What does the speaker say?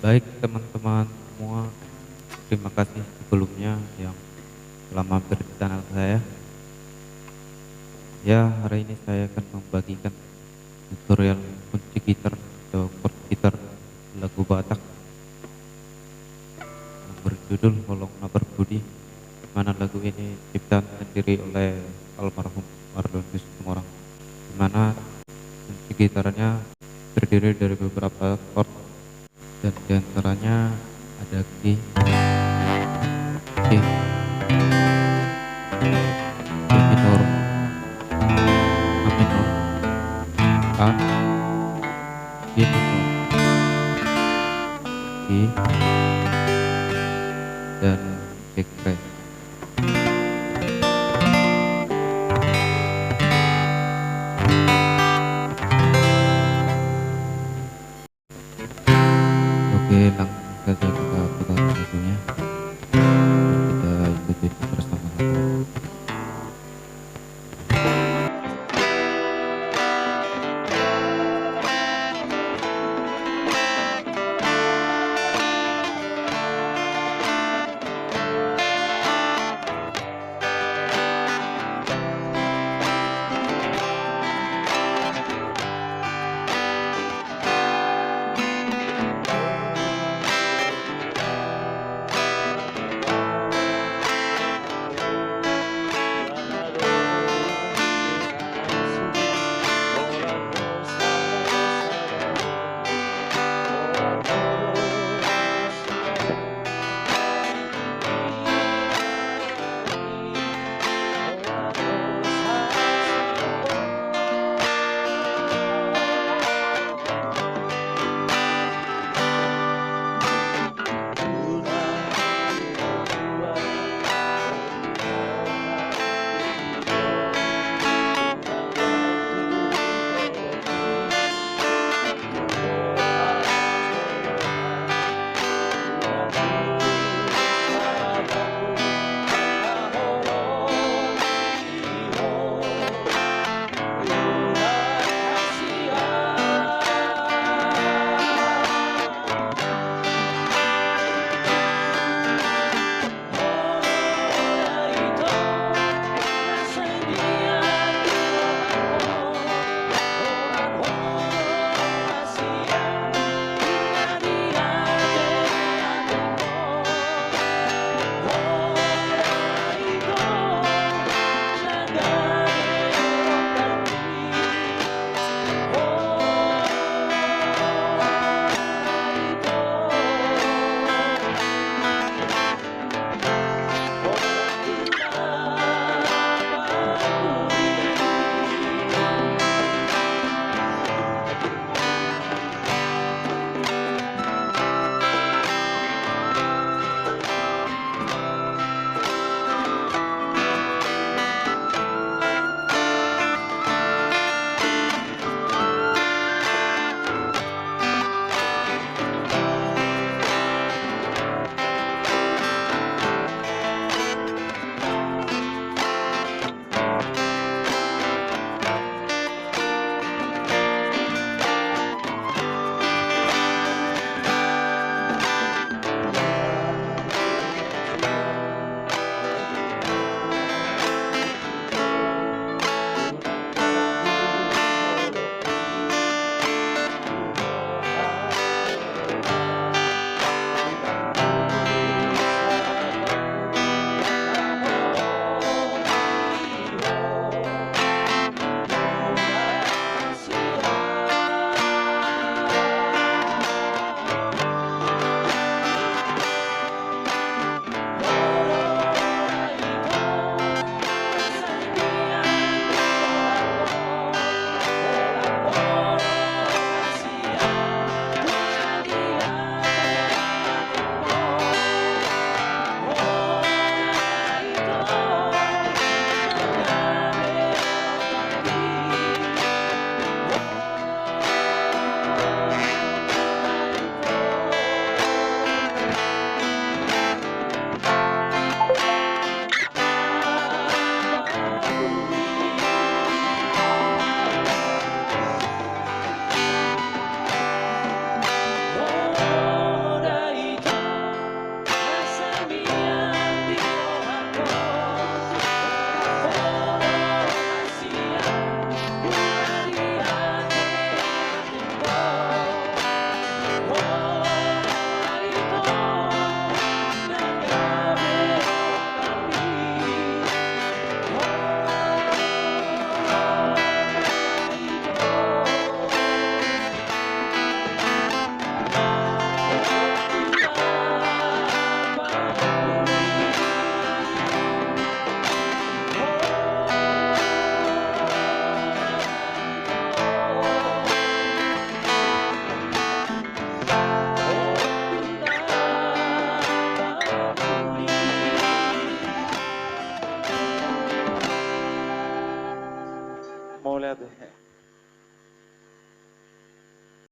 Baik teman-teman semua, terima kasih sebelumnya yang telah mampir di channel saya. Ya, hari ini saya akan membagikan tutorial kunci gitar atau chord gitar lagu Batak yang berjudul Holongna Berbudi, di mana lagu ini diciptakan sendiri oleh almarhum Marlon Tumorang, di mana kunci gitarnya terdiri dari beberapa chord dan diantaranya ada G, G minor, A minor, A, G minor, G, dan G crash. Oke, langsung saja kita putar lagunya.